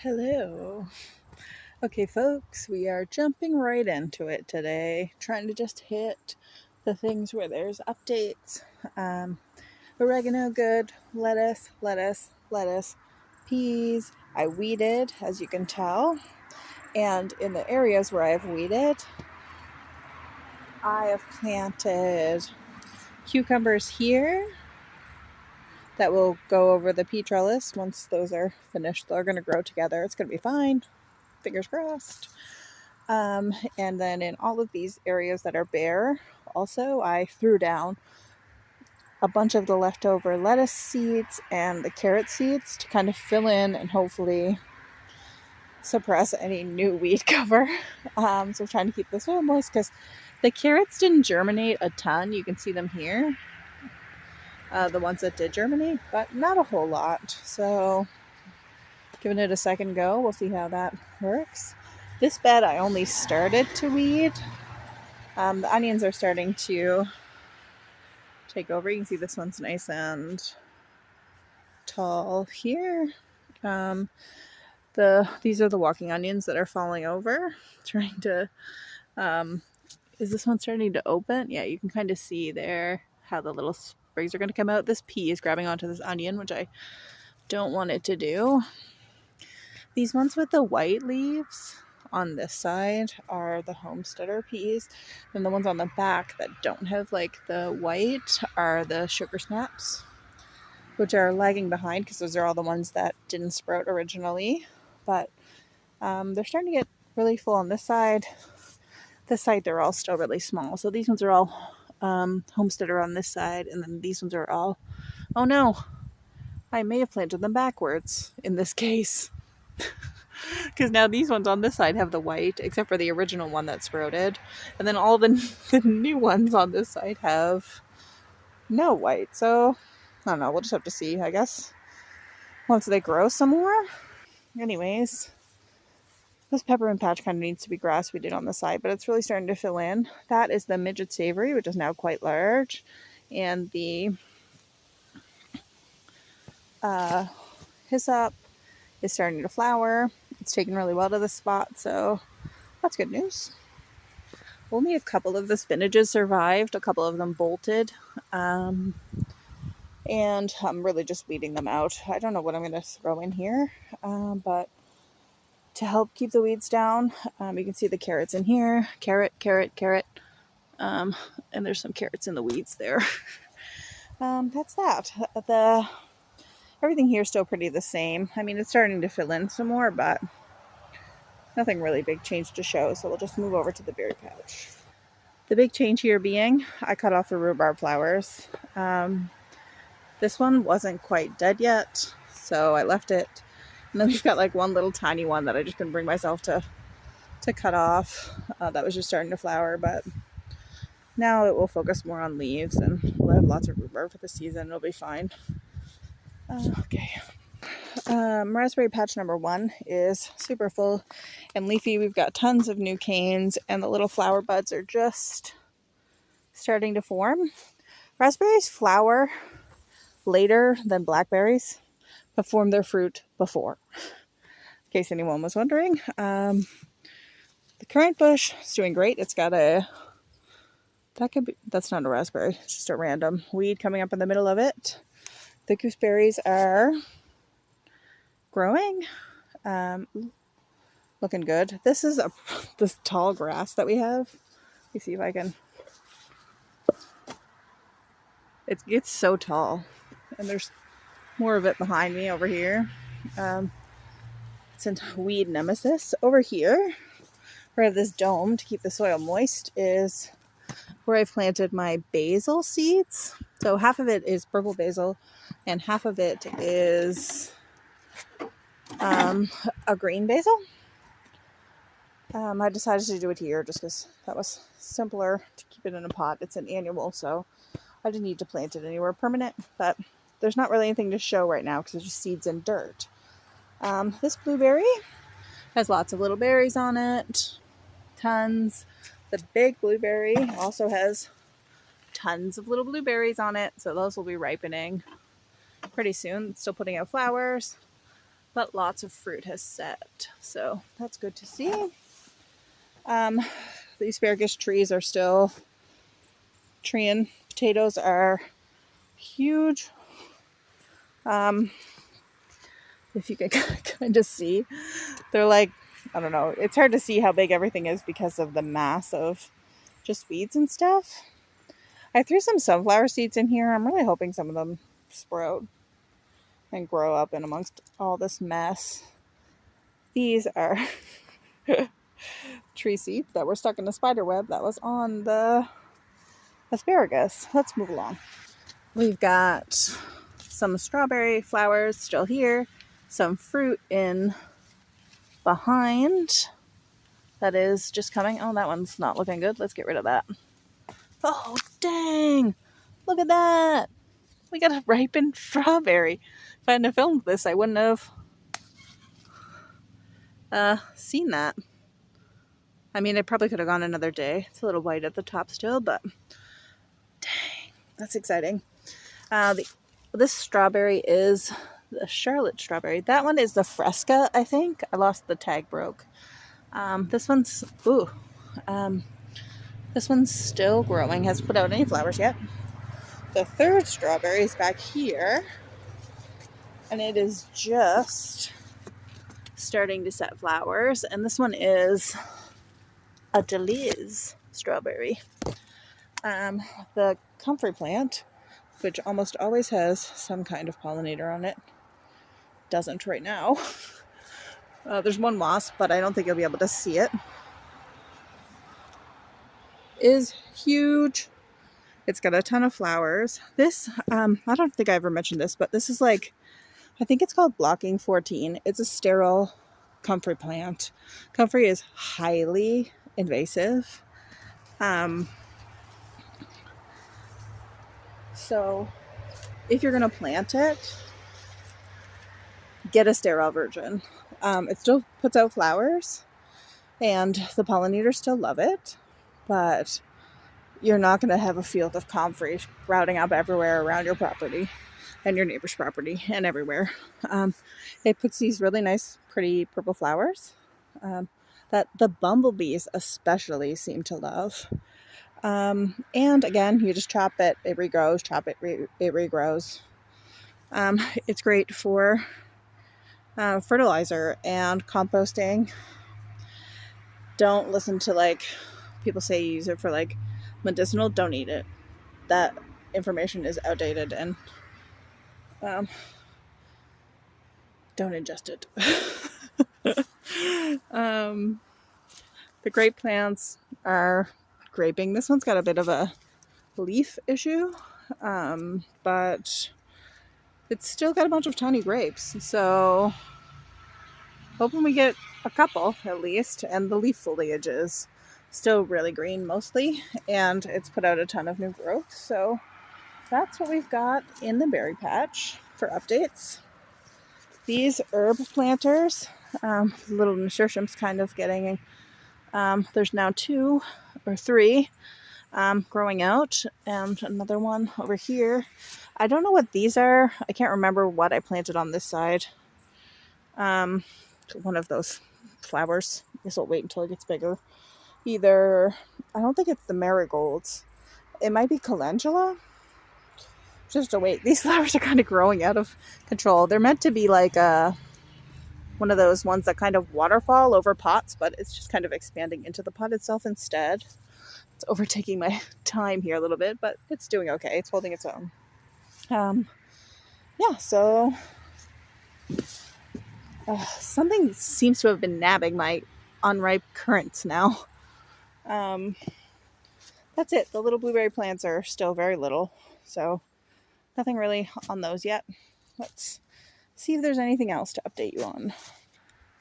Hello. Okay, folks, we are jumping right into it today, trying to just hit the things where there's updates. Oregano, good. Lettuce. Peas, I weeded, as you can tell. And in the areas where I've weeded, I have planted cucumbers here that will go over the pea trellis. Once those are finished, they're going to grow together. It's going to be fine. Fingers crossed. And then in all of these areas that are bare, also I threw down a bunch of the leftover lettuce seeds and the carrot seeds to kind of fill in and hopefully suppress any new weed cover. So I'm trying to keep the soil moist because the carrots didn't germinate a ton. You can see them here, the ones that did germinate, but not a whole lot. So giving it a second go, we'll see how that works. This bed I only started to weed. The onions are starting to take over. You can see this one's nice and tall here. These are the walking onions that are falling over. Trying to, is this one starting to open? Yeah, you can kind of see there how the little sprigs are going to come out. This pea is grabbing onto this onion, which I don't want it to do. These ones with the white leaves on this side are the homesteader peas, and the ones on the back that don't have like the white are the sugar snaps, which are lagging behind because those are all the ones that didn't sprout originally. But they're starting to get really full on this side. This side they're all still really small, so these ones are all homesteader on this side, and then these ones are all, oh no, I may have planted them backwards in this case. Because now these ones on this side have the white, except for the original one that sprouted. And then all the new ones on this side have no white. So, I don't know. We'll just have to see, I guess, once they grow some more. Anyways, this peppermint patch kind of needs to be grass we did on the side, but it's really starting to fill in. That is the midget savory, which is now quite large. And the hyssop is starting to flower. It's taken really well to this spot, so that's good news. Only a couple of the spinaches survived. A couple of them bolted. And I'm really just weeding them out. I don't know what I'm going to throw in here, but to help keep the weeds down, you can see the carrots in here. Carrot. And there's some carrots in the weeds there. That's that. Everything here is still pretty the same. I mean, it's starting to fill in some more, but nothing really big change to show, so we'll just move over to the berry patch. The big change here being I cut off the rhubarb flowers. This one wasn't quite dead yet, so I left it. And then we've got like one little tiny one that I just couldn't bring myself to cut off. That was just starting to flower, but now it will focus more on leaves, and we'll have lots of rhubarb for the season. It'll be fine. Okay. Raspberry patch number 1 is super full and leafy. We've got tons of new canes, and the little flower buds are just starting to form. Raspberries flower later than blackberries, but form their fruit before, in case anyone was wondering. The currant bush is doing great. It's got that's not a raspberry, it's just a random weed coming up in the middle of it. The gooseberries are growing, looking good. This is this tall grass that we have. Let me see if I can. It's so tall, and there's more of it behind me over here. It's a weed nemesis. Over here, where I have this dome to keep the soil moist, is where I've planted my basil seeds. So half of it is purple basil, and half of it is a green basil. I decided to do it here just because that was simpler to keep it in a pot. It's an annual, so I didn't need to plant it anywhere permanent, but there's not really anything to show right now because it's just seeds and dirt. This blueberry has lots of little berries on it, tons. The big blueberry also has tons of little blueberries on it, so those will be ripening pretty soon. It's still putting out flowers. but lots of fruit has set. So that's good to see. The asparagus trees are still treeing. Potatoes are huge. If you can kind of see, they're like, I don't know, it's hard to see how big everything is because of the mass of just weeds and stuff. I threw some sunflower seeds in here. I'm really hoping some of them sprout and grow up in amongst all this mess. These are tree seeds that were stuck in the spider web that was on the asparagus. Let's move along. We've got some strawberry flowers still here, some fruit in behind that is just coming. Oh, that one's not looking good. Let's get rid of that. Oh, dang. Look at that. We got a ripened strawberry. If I hadn't filmed this, I wouldn't have seen that. I mean, it probably could have gone another day. It's a little white at the top still, but dang, that's exciting. This strawberry is the Charlotte strawberry. That one is the Fresca, I think. I lost the tag broke. This one's still growing. Hasn't put out any flowers yet. The third strawberry is back here, and it is just starting to set flowers. And this one is a Deliz strawberry. The comfrey plant, which almost always has some kind of pollinator on it, doesn't right now. There's one wasp, but I don't think you'll be able to see it. Is huge. It's got a ton of flowers. This, I don't think I ever mentioned this, but this is like, I think it's called Blocking 14. It's a sterile comfrey plant. Comfrey is highly invasive. So if you're going to plant it, get a sterile version. It still puts out flowers and the pollinators still love it, but you're not going to have a field of comfrey sprouting up everywhere around your property and your neighbor's property and everywhere. It puts these really nice, pretty purple flowers that the bumblebees especially seem to love. And again, you just chop it regrows, it regrows. It's great for fertilizer and composting. Don't listen to like people say you use it for like medicinal. Don't eat it. That information is outdated, and don't ingest it. The grape plants are graping. This one's got a bit of a leaf issue, but it's still got a bunch of tiny grapes. So hoping we get a couple at least, and the leaf foliage is still really green mostly, and it's put out a ton of new growth. So that's what we've got in the berry patch for updates. These herb planters, little nasturtiums kind of getting, there's now 2 or 3 growing out, and another one over here. I don't know what these are. I can't remember what I planted on this side. One of those flowers. I guess I'll wait until it gets bigger. Either, I don't think it's the marigolds. It might be calendula. Just to wait. These flowers are kind of growing out of control. They're meant to be like one of those ones that kind of waterfall over pots, but it's just kind of expanding into the pot itself instead. It's overtaking my time here a little bit, but it's doing okay. It's holding its own. Yeah, so something seems to have been nabbing my unripe currants now. That's it. The little blueberry plants are still very little, so nothing really on those yet. Let's see if there's anything else to update you on.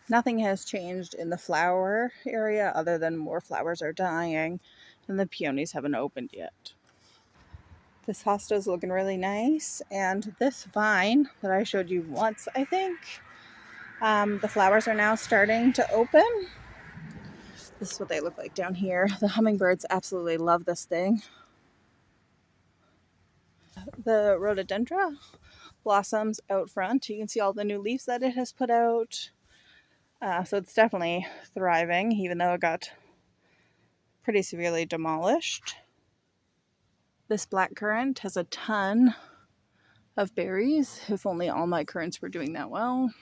Nothing has changed in the flower area other than more flowers are dying and the peonies haven't opened yet. This hosta is looking really nice, and this vine that I showed you once, I think, the flowers are now starting to open. This is what they look like down here. The hummingbirds absolutely love this thing. The rhododendra blossoms out front. You can see all the new leaves that it has put out. So it's definitely thriving, even though it got pretty severely demolished. This blackcurrant has a ton of berries. If only all my currants were doing that well.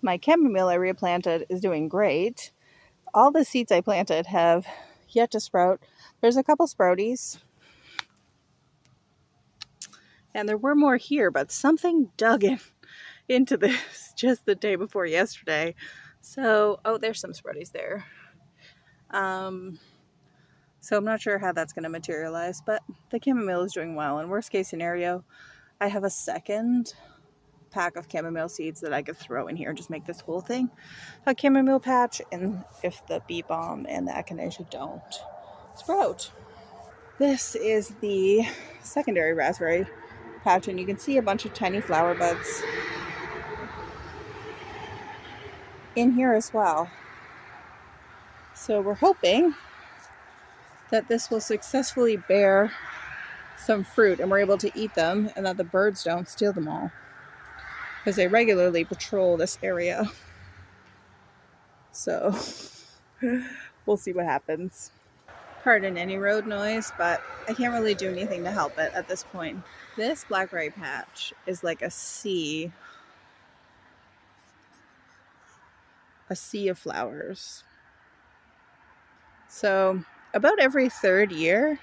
My chamomile I replanted is doing great. All the seeds I planted have yet to sprout. There's a couple sprouties. And there were more here, but something dug into this just the day before yesterday. So, oh, there's some sprouties there. So I'm not sure how that's going to materialize, but the chamomile is doing well. In worst case scenario, I have a second pack of chamomile seeds that I could throw in here and just make this whole thing a chamomile patch, and if the bee balm and the echinacea don't sprout. This is the secondary raspberry patch, and you can see a bunch of tiny flower buds in here as well. So we're hoping that this will successfully bear some fruit and we're able to eat them, and that the birds don't steal them all, because they regularly patrol this area. So we'll see what happens. Pardon any road noise, but I can't really do anything to help it at this point. This blackberry patch is like a sea of flowers. So about every third year,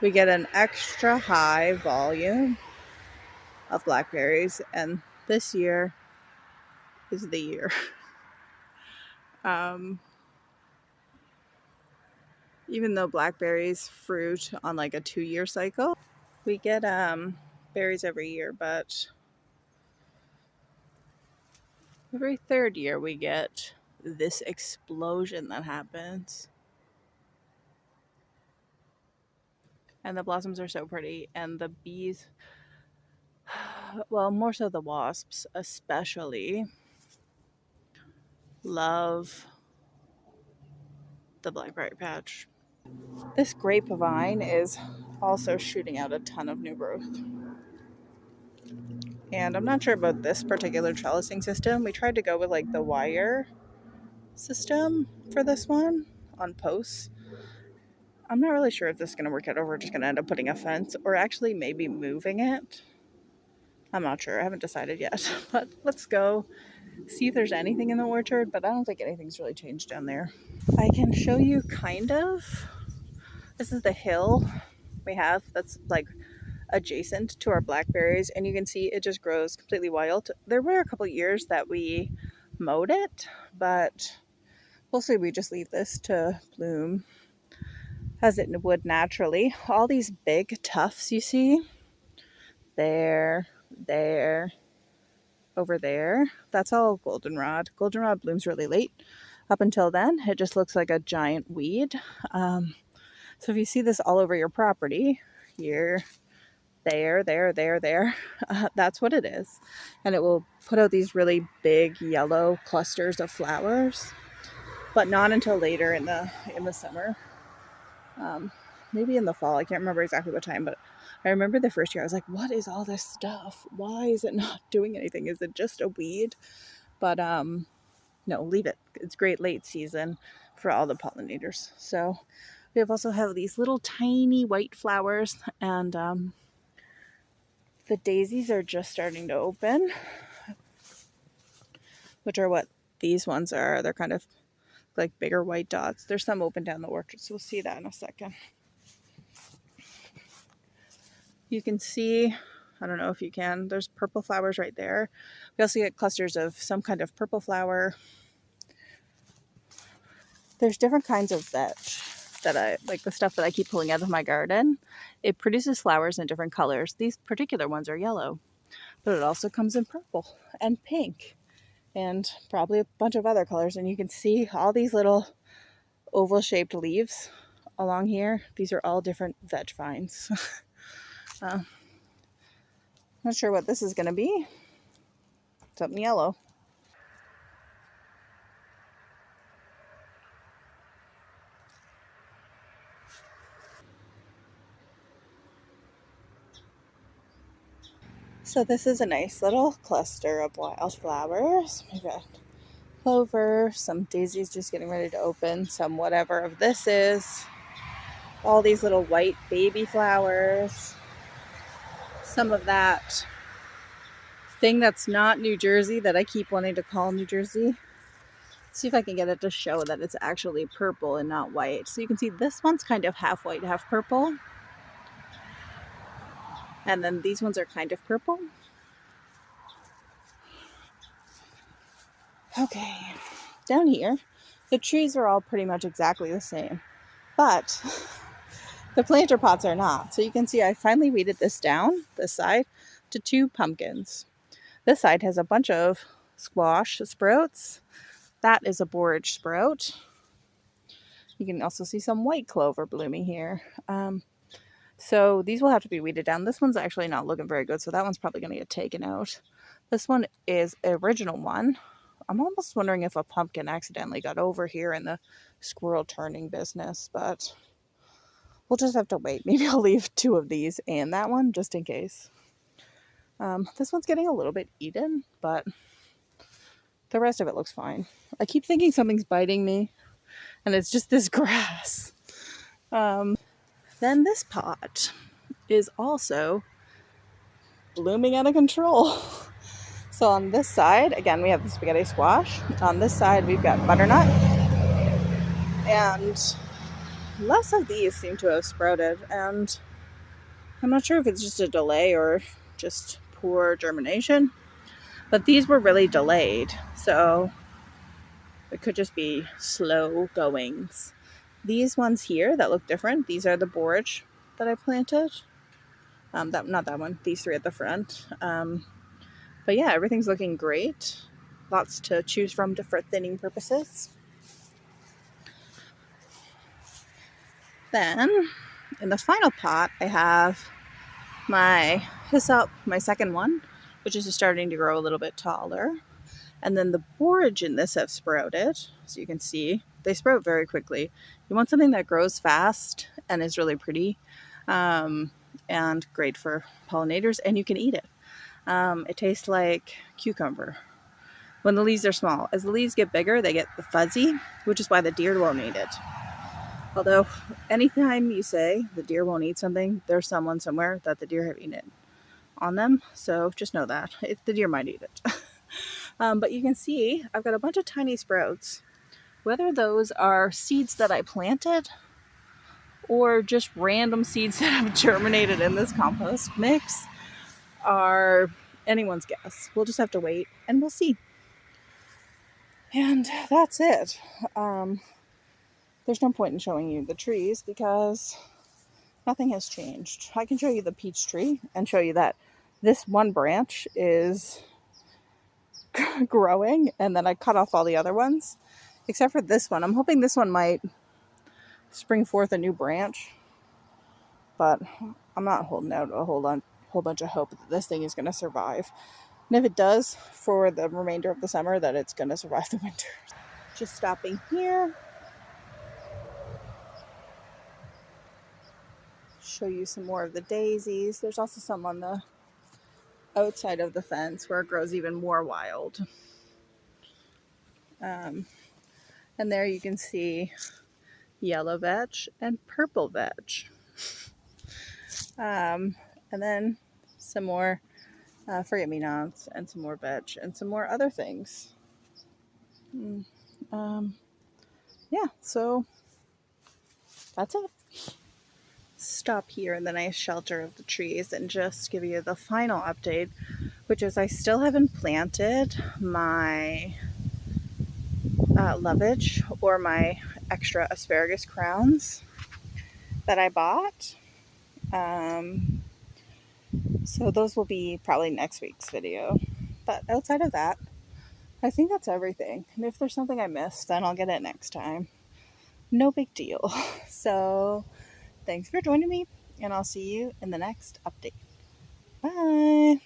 we get an extra high volume of blackberries, and this year is the year. Even though blackberries fruit on like a 2-year cycle, we get berries every year, but every third year we get this explosion that happens. And the blossoms are so pretty, and the bees, well, more so the wasps especially, love the blackberry patch. This grapevine is also shooting out a ton of new growth. And I'm not sure about this particular trellising system. We tried to go with like the wire system for this one on posts. I'm not really sure if this is going to work out, or we're just going to end up putting a fence or actually maybe moving it. I'm not sure. I haven't decided yet. But let's go see if there's anything in the orchard, but I don't think anything's really changed down there. I can show you kind of. This is the hill we have that's like adjacent to our blackberries, and you can see it just grows completely wild. There were a couple years that we mowed it, but mostly we just leave this to bloom as it would naturally. All these big tufts you see there, over there, that's all goldenrod. Goldenrod blooms really late. Up until then, it just looks like a giant weed. So if you see this all over your property, here, there, that's what it is. And it will put out these really big yellow clusters of flowers, but not until later in the summer. Maybe in the fall. I can't remember exactly what time, but I remember the first year I was like, what is all this stuff? Why is it not doing anything? Is it just a weed? But no, leave it. It's great late season for all the pollinators. So we also have these little tiny white flowers, and the daisies are just starting to open, which are what these ones are. They're kind of like bigger white dots. There's some open down the orchard, so we'll see that in a second. You can see, I don't know if you can, there's purple flowers right there. We also get clusters of some kind of purple flower. There's different kinds of veg that I like, the stuff that I keep pulling out of my garden. It produces flowers in different colors. These particular ones are yellow, but it also comes in purple and pink and probably a bunch of other colors. And you can see all these little oval shaped leaves along here. These are all different veg vines. Not sure what this is going to be. Something yellow. So this is a nice little cluster of wildflowers. We've got clover, some daisies just getting ready to open, some whatever of this is. All these little white baby flowers. Some of that thing that's not New Jersey that I keep wanting to call New Jersey. Let's see if I can get it to show that it's actually purple and not white. So you can see this one's kind of half white, half purple. And then these ones are kind of purple. Okay, down here, the trees are all pretty much exactly the same, but the planter pots are not. So you can see I finally weeded this down, this side, to 2 pumpkins. This side has a bunch of squash sprouts. That is a borage sprout. You can also see some white clover blooming here. So these will have to be weeded down. This one's actually not looking very good, so that one's probably going to get taken out. This one is an original one. I'm almost wondering if a pumpkin accidentally got over here in the squirrel turning business, but we'll just have to wait. Maybe I'll leave 2 of these and that one just in case. This one's getting a little bit eaten, but the rest of it looks fine. I keep thinking something's biting me, and it's just this grass. Then this pot is also blooming out of control. So on this side, again, we have the spaghetti squash. On this side, we've got butternut. And less of these seem to have sprouted. And I'm not sure if it's just a delay or just poor germination. But these were really delayed. So it could just be slow goings. These ones here that look different, these are the borage that I planted. Not that one, these 3 at the front. But yeah, everything's looking great. Lots to choose from for thinning purposes. Then, in the final pot, I have my hyssop, my second one, which is starting to grow a little bit taller. And then the borage in this have sprouted. So you can see, they sprout very quickly. You want something that grows fast and is really pretty, and great for pollinators, and you can eat it. It tastes like cucumber when the leaves are small. As the leaves get bigger, they get fuzzy, which is why the deer won't eat it. Although, anytime you say the deer won't eat something, there's someone somewhere that the deer have eaten it on them. So just know that. The deer might eat it. But you can see I've got a bunch of tiny sprouts. Whether those are seeds that I planted or just random seeds that have germinated in this compost mix are anyone's guess. We'll just have to wait and we'll see. And that's it. There's no point in showing you the trees because nothing has changed. I can show you the peach tree and show you that this one branch is growing, and then I cut off all the other ones except for this one. I'm hoping this one might spring forth a new branch, but I'm not holding out a whole bunch of hope that this thing is going to survive. And if it does, for the remainder of the summer, that it's going to survive the winter. Just stopping here. Show you some more of the daisies. There's also some on the outside of the fence where it grows even more wild. And there you can see yellow vetch and purple vetch. And then some more forget-me-nots and some more vetch and some more other things. Yeah, so that's it. Stop here in the nice shelter of the trees and just give you the final update, which is I still haven't planted my lovage or my extra asparagus crowns that I bought. So those will be probably next week's video. But outside of that, I think that's everything. And if there's something I missed, then I'll get it next time. No big deal. So thanks for joining me, and I'll see you in the next update. Bye.